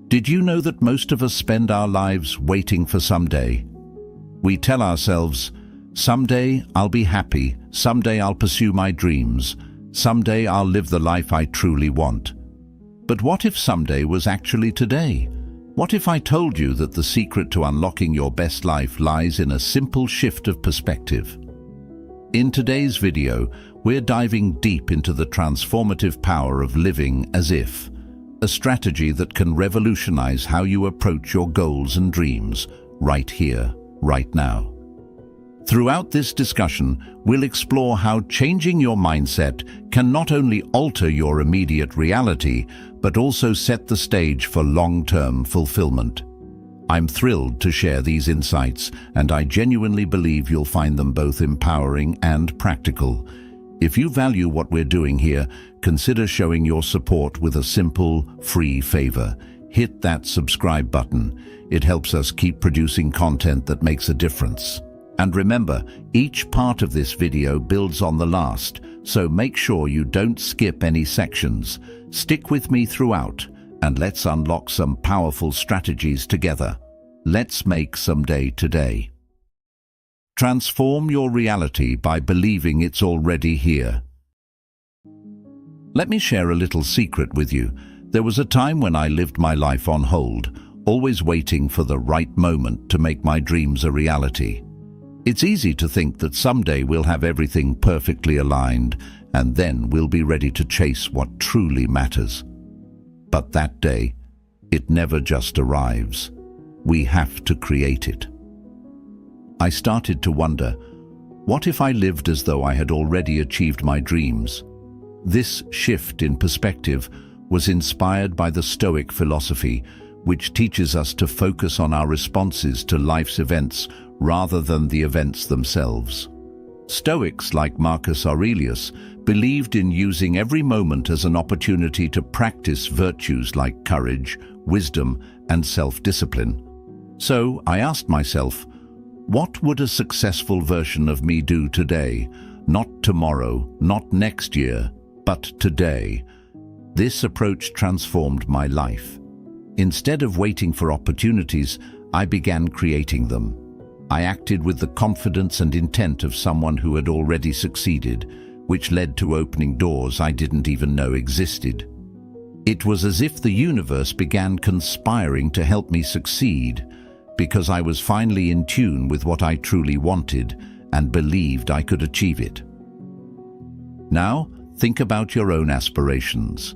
Did you know that most of us spend our lives waiting for someday? We tell ourselves, someday I'll be happy, someday I'll pursue my dreams, someday I'll live the life I truly want. But what if someday was actually today? What if I told you that the secret to unlocking your best life lies in a simple shift of perspective? In today's video, we're diving deep into the transformative power of living as if, a strategy that can revolutionize how you approach your goals and dreams right here, right now. Throughout this discussion, we'll explore how changing your mindset can not only alter your immediate reality, but also set the stage for long-term fulfillment. I'm thrilled to share these insights, and I genuinely believe you'll find them both empowering and practical. If you value what we're doing here, consider showing your support with a simple, free favor. Hit that subscribe button. It helps us keep producing content that makes a difference. And remember, each part of this video builds on the last, so make sure you don't skip any sections. Stick with me throughout, and let's unlock some powerful strategies together. Let's make some day today. Transform your reality by believing it's already here. Let me share a little secret with you. There was a time when I lived my life on hold, always waiting for the right moment to make my dreams a reality. It's easy to think that someday we'll have everything perfectly aligned, and then we'll be ready to chase what truly matters. But that day, it never just arrives. We have to create it. I started to wonder, what if I lived as though I had already achieved my dreams? This shift in perspective was inspired by the Stoic philosophy, which teaches us to focus on our responses to life's events rather than the events themselves. Stoics like Marcus Aurelius believed in using every moment as an opportunity to practice virtues like courage, wisdom, and self-discipline. So I asked myself, what would a successful version of me do today? Not tomorrow, not next year, but today. This approach transformed my life. Instead of waiting for opportunities, I began creating them. I acted with the confidence and intent of someone who had already succeeded, which led to opening doors I didn't even know existed. It was as if the universe began conspiring to help me succeed, because I was finally in tune with what I truly wanted and believed I could achieve it. Now, think about your own aspirations.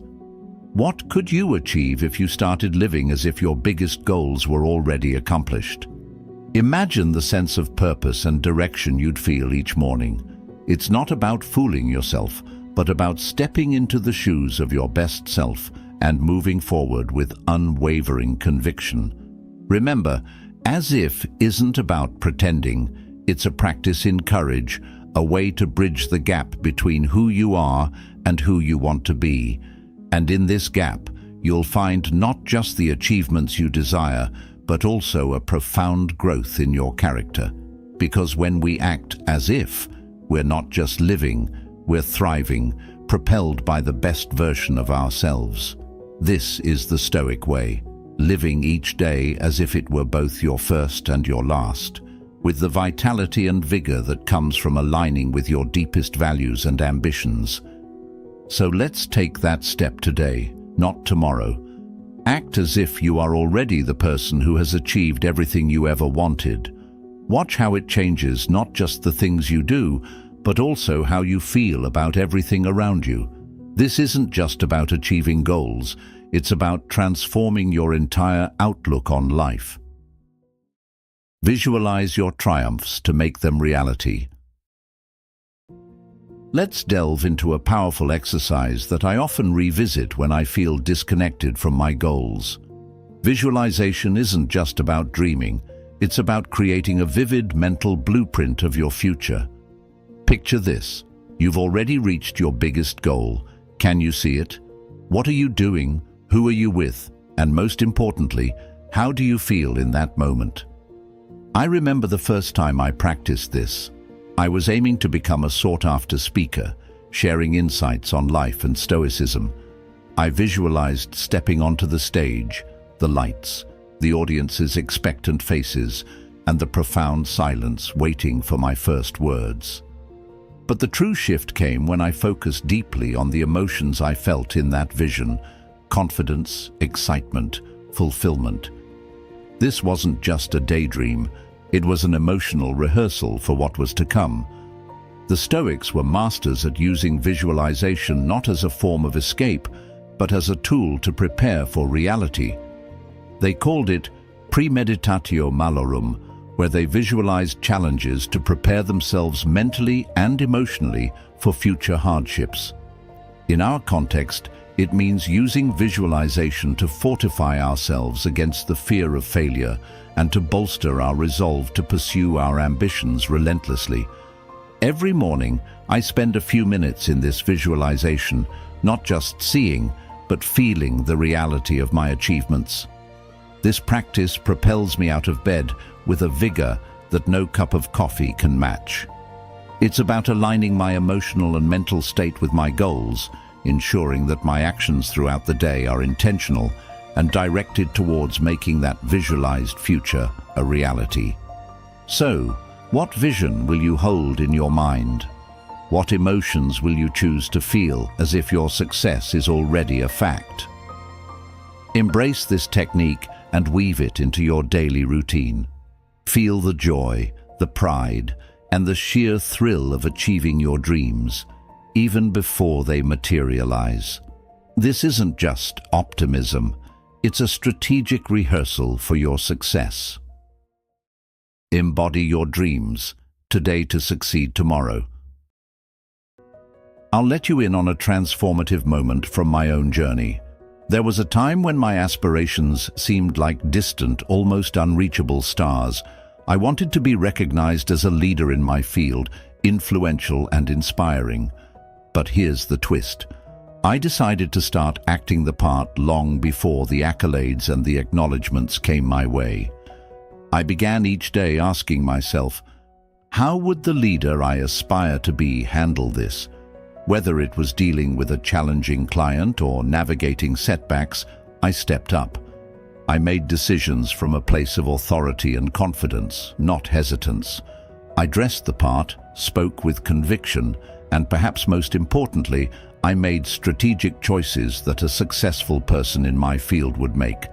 What could you achieve if you started living as if your biggest goals were already accomplished? Imagine the sense of purpose and direction you'd feel each morning. It's not about fooling yourself, but about stepping into the shoes of your best self and moving forward with unwavering conviction. Remember, as if isn't about pretending, it's a practice in courage, a way to bridge the gap between who you are and who you want to be. And in this gap, you'll find not just the achievements you desire, but also a profound growth in your character. Because when we act as if, we're not just living, we're thriving, propelled by the best version of ourselves. This is the Stoic way, living each day as if it were both your first and your last, with the vitality and vigor that comes from aligning with your deepest values and ambitions. So let's take that step today, not tomorrow. Act as if you are already the person who has achieved everything you ever wanted. Watch how it changes not just the things you do, but also how you feel about everything around you. This isn't just about achieving goals, it's about transforming your entire outlook on life. Visualize your triumphs to make them reality. Let's delve into a powerful exercise that I often revisit when I feel disconnected from my goals. Visualization isn't just about dreaming, it's about creating a vivid mental blueprint of your future. Picture this. You've already reached your biggest goal. Can you see it? What are you doing? Who are you with? And most importantly, how do you feel in that moment? I remember the first time I practiced this. I was aiming to become a sought-after speaker, sharing insights on life and Stoicism. I visualized stepping onto the stage, the lights, the audience's expectant faces, and the profound silence waiting for my first words. But the true shift came when I focused deeply on the emotions I felt in that vision: confidence, excitement, fulfillment. This wasn't just a daydream, it was an emotional rehearsal for what was to come. The Stoics were masters at using visualization not as a form of escape, but as a tool to prepare for reality. They called it premeditatio malorum, where they visualized challenges to prepare themselves mentally and emotionally for future hardships. In our context, it means using visualization to fortify ourselves against the fear of failure and to bolster our resolve to pursue our ambitions relentlessly. Every morning, I spend a few minutes in this visualization, not just seeing, but feeling the reality of my achievements. This practice propels me out of bed with a vigor that no cup of coffee can match. It's about aligning my emotional and mental state with my goals, ensuring that my actions throughout the day are intentional and directed towards making that visualized future a reality. So, what vision will you hold in your mind? What emotions will you choose to feel as if your success is already a fact? Embrace this technique and weave it into your daily routine. Feel the joy, the pride, and the sheer thrill of achieving your dreams, even before they materialize. This isn't just optimism, it's a strategic rehearsal for your success. Embody your dreams, today to succeed tomorrow. I'll let you in on a transformative moment from my own journey. There was a time when my aspirations seemed like distant, almost unreachable stars. I wanted to be recognized as a leader in my field, influential and inspiring. But here's the twist. I decided to start acting the part long before the accolades and the acknowledgements came my way. I began each day asking myself, how would the leader I aspire to be handle this? Whether it was dealing with a challenging client or navigating setbacks, I stepped up. I made decisions from a place of authority and confidence, not hesitance. I dressed the part, spoke with conviction, and perhaps most importantly, I made strategic choices that a successful person in my field would make.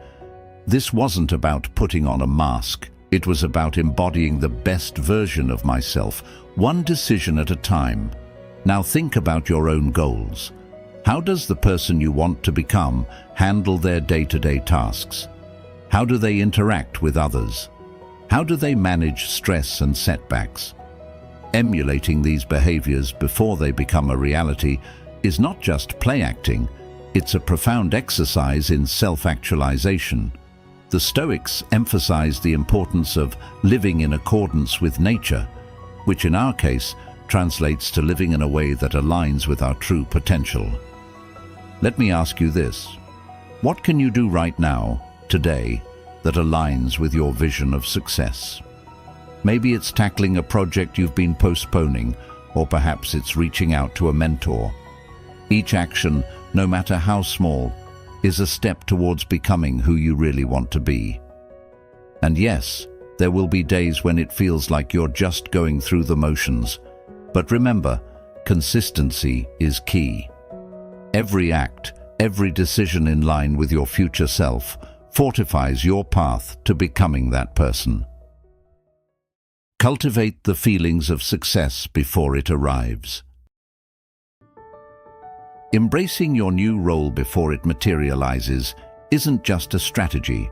This wasn't about putting on a mask. It was about embodying the best version of myself, one decision at a time. Now think about your own goals. How does the person you want to become handle their day-to-day tasks? How do they interact with others? How do they manage stress and setbacks? Emulating these behaviors before they become a reality is not just play acting, it's a profound exercise in self-actualization. The Stoics emphasized the importance of living in accordance with nature, which in our case translates to living in a way that aligns with our true potential. Let me ask you this. What can you do right now, today, that aligns with your vision of success? Maybe it's tackling a project you've been postponing, or perhaps it's reaching out to a mentor. Each action, no matter how small, is a step towards becoming who you really want to be. And yes, there will be days when it feels like you're just going through the motions. But remember, consistency is key. Every act, every decision in line with your future self fortifies your path to becoming that person. Cultivate the feelings of success before it arrives. Embracing your new role before it materializes isn't just a strategy,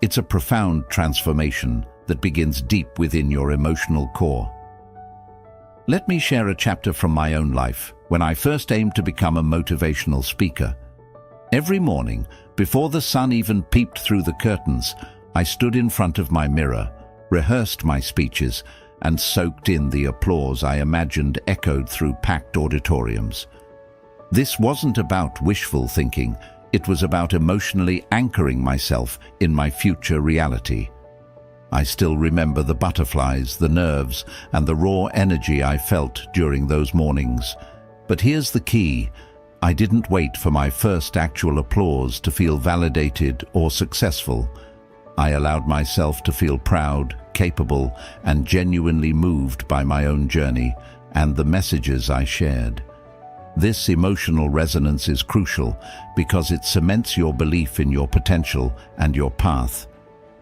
it's a profound transformation that begins deep within your emotional core. Let me share a chapter from my own life when I first aimed to become a motivational speaker. Every morning, before the sun even peeped through the curtains, I stood in front of my mirror, rehearsed my speeches, and soaked in the applause I imagined echoed through packed auditoriums. This wasn't about wishful thinking, it was about emotionally anchoring myself in my future reality. I still remember the butterflies, the nerves, and the raw energy I felt during those mornings. But here's the key. I didn't wait for my first actual applause to feel validated or successful. I allowed myself to feel proud, capable, and genuinely moved by my own journey and the messages I shared. This emotional resonance is crucial because it cements your belief in your potential and your path.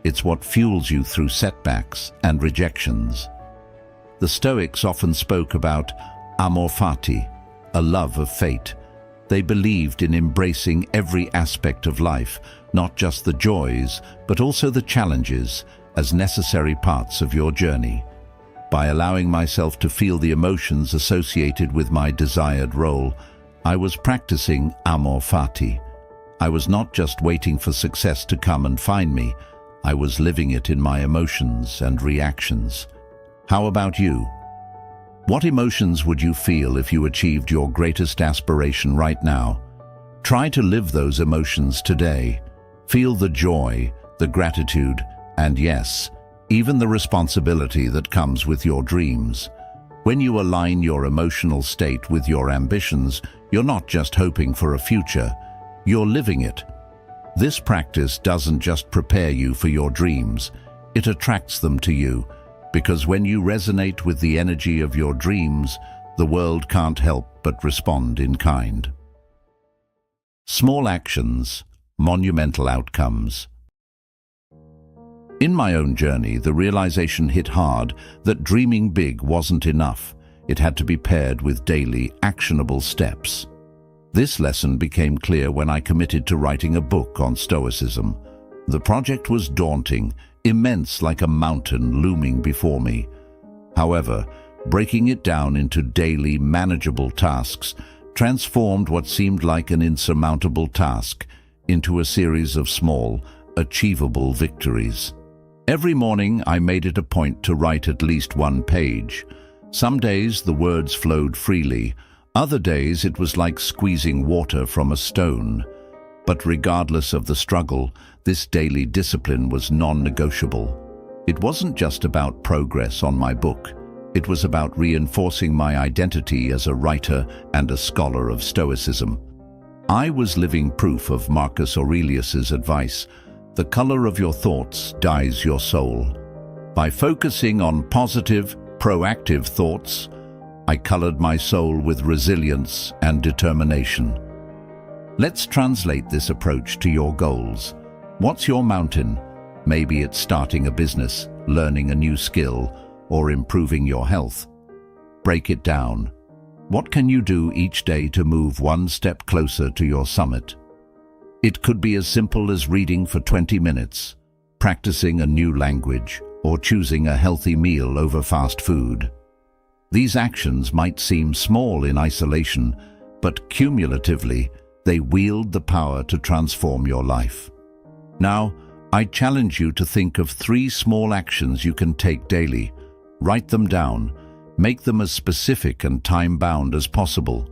It's what fuels you through setbacks and rejections. The Stoics often spoke about amor fati, a love of fate. They believed in embracing every aspect of life, not just the joys, but also the challenges, as necessary parts of your journey. By allowing myself to feel the emotions associated with my desired role, I was practicing amor fati. I was not just waiting for success to come and find me, I was living it in my emotions and reactions. How about you? What emotions would you feel if you achieved your greatest aspiration right now? Try to live those emotions today. Feel the joy, the gratitude, and yes, even the responsibility that comes with your dreams. When you align your emotional state with your ambitions, you're not just hoping for a future, you're living it. This practice doesn't just prepare you for your dreams, it attracts them to you, because when you resonate with the energy of your dreams, the world can't help but respond in kind. Small actions, monumental outcomes. In my own journey, the realization hit hard that dreaming big wasn't enough. It had to be paired with daily, actionable steps. This lesson became clear when I committed to writing a book on Stoicism. The project was daunting, immense like a mountain looming before me. However, breaking it down into daily, manageable tasks transformed what seemed like an insurmountable task into a series of small, achievable victories. Every morning, I made it a point to write at least one page. Some days the words flowed freely, other days it was like squeezing water from a stone. But regardless of the struggle, this daily discipline was non-negotiable. It wasn't just about progress on my book. It was about reinforcing my identity as a writer and a scholar of Stoicism. I was living proof of Marcus Aurelius's advice, "The color of your thoughts dyes your soul." By focusing on positive, proactive thoughts, I colored my soul with resilience and determination. Let's translate this approach to your goals. What's your mountain? Maybe it's starting a business, learning a new skill, or improving your health. Break it down. What can you do each day to move one step closer to your summit? It could be as simple as reading for 20 minutes, practicing a new language, or choosing a healthy meal over fast food. These actions might seem small in isolation, but cumulatively, they wield the power to transform your life. Now, I challenge you to think of 3 small actions you can take daily. Write them down. Make them as specific and time-bound as possible.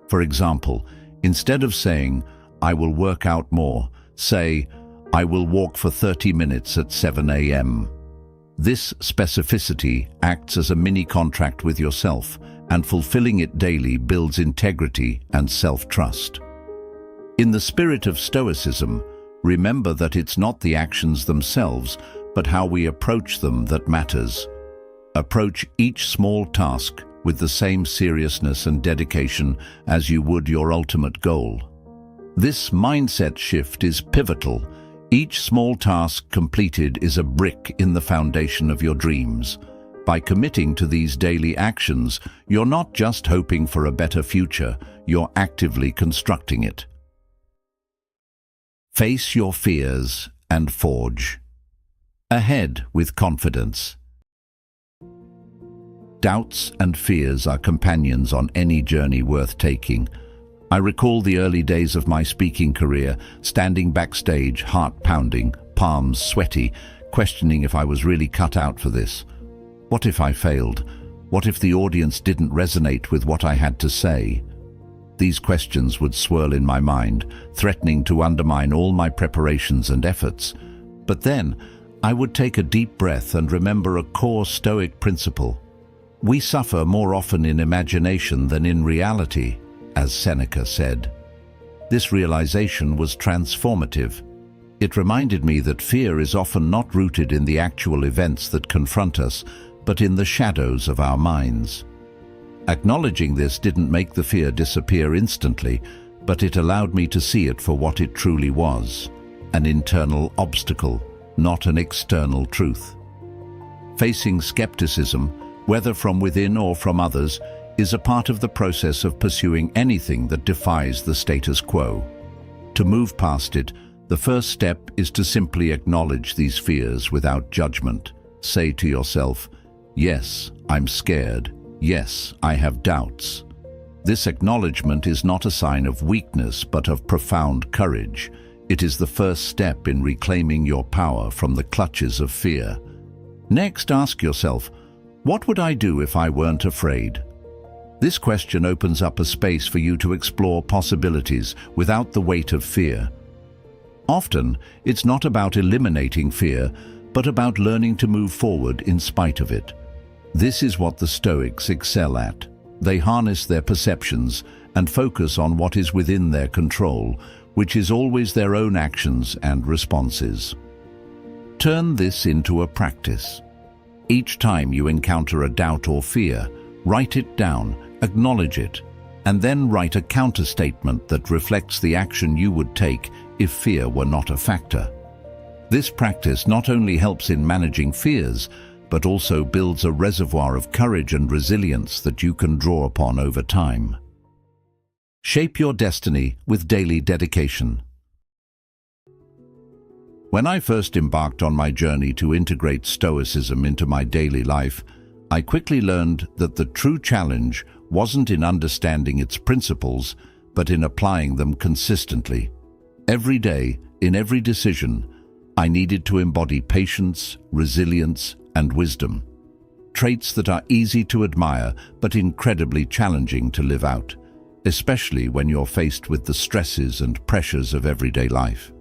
For example, instead of saying, "I will work out more," say, "I will walk for 30 minutes at 7 a.m." This specificity acts as a mini-contract with yourself, and fulfilling it daily builds integrity and self-trust. In the spirit of Stoicism, remember that it's not the actions themselves, but how we approach them that matters. Approach each small task with the same seriousness and dedication as you would your ultimate goal. This mindset shift is pivotal. Each small task completed is a brick in the foundation of your dreams. By committing to these daily actions, you're not just hoping for a better future, you're actively constructing it. Face your fears and forge ahead with confidence. Doubts and fears are companions on any journey worth taking. I recall the early days of my speaking career, standing backstage, heart pounding, palms sweaty, questioning if I was really cut out for this. What if I failed? What if the audience didn't resonate with what I had to say? These questions would swirl in my mind, threatening to undermine all my preparations and efforts. But then, I would take a deep breath and remember a core Stoic principle. We suffer more often in imagination than in reality. as Seneca said. This realization was transformative. It reminded me that fear is often not rooted in the actual events that confront us, but in the shadows of our minds. Acknowledging this didn't make the fear disappear instantly, but it allowed me to see it for what it truly was, an internal obstacle, not an external truth. Facing skepticism, whether from within or from others, is a part of the process of pursuing anything that defies the status quo. To move past it, the first step is to simply acknowledge these fears without judgment. Say to yourself, "Yes, I'm scared. Yes, I have doubts." This acknowledgement is not a sign of weakness, but of profound courage. It is the first step in reclaiming your power from the clutches of fear. Next, ask yourself, what would I do if I weren't afraid? This question opens up a space for you to explore possibilities without the weight of fear. Often, it's not about eliminating fear, but about learning to move forward in spite of it. This is what the Stoics excel at. They harness their perceptions and focus on what is within their control, which is always their own actions and responses. Turn this into a practice. Each time you encounter a doubt or fear, write it down, acknowledge it, and then write a counterstatement that reflects the action you would take if fear were not a factor. This practice not only helps in managing fears, but also builds a reservoir of courage and resilience that you can draw upon over time. Shape your destiny with daily dedication. When I first embarked on my journey to integrate Stoicism into my daily life, I quickly learned that the true challenge wasn't in understanding its principles, but in applying them consistently. Every day, in every decision, I needed to embody patience, resilience, and wisdom. Traits that are easy to admire, but incredibly challenging to live out, especially when you're faced with the stresses and pressures of everyday life.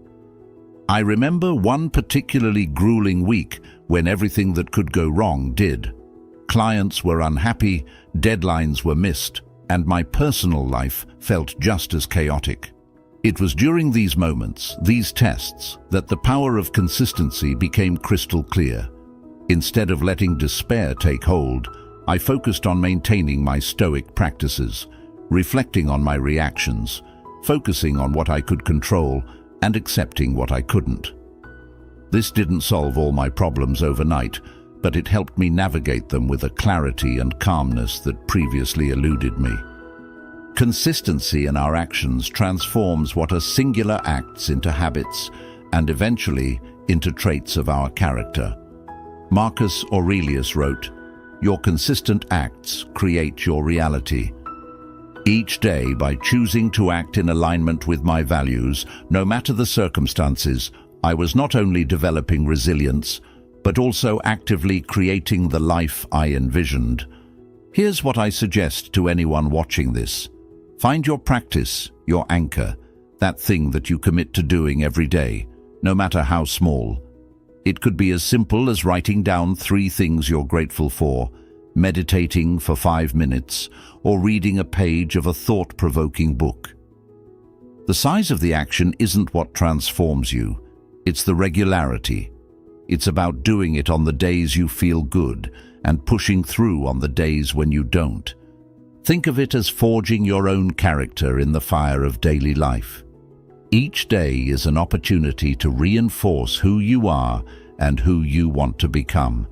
I remember one particularly grueling week when everything that could go wrong did. Clients were unhappy, deadlines were missed, and my personal life felt just as chaotic. It was during these moments, these tests, that the power of consistency became crystal clear. Instead of letting despair take hold, I focused on maintaining my Stoic practices, reflecting on my reactions, focusing on what I could control, and accepting what I couldn't. This didn't solve all my problems overnight, but it helped me navigate them with a clarity and calmness that previously eluded me. Consistency in our actions transforms what are singular acts into habits and eventually into traits of our character. Marcus Aurelius wrote, "Your consistent acts create your reality." Each day, by choosing to act in alignment with my values, no matter the circumstances, I was not only developing resilience, but also actively creating the life I envisioned. Here's what I suggest to anyone watching this. Find your practice, your anchor, that thing that you commit to doing every day, no matter how small. It could be as simple as writing down 3 things you're grateful for, meditating for 5 minutes, or reading a page of a thought-provoking book. The size of the action isn't what transforms you, it's the regularity. It's about doing it on the days you feel good and pushing through on the days when you don't. Think of it as forging your own character in the fire of daily life. Each day is an opportunity to reinforce who you are and who you want to become.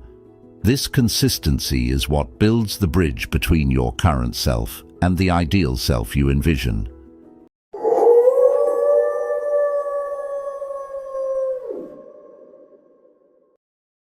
This consistency is what builds the bridge between your current self and the ideal self you envision.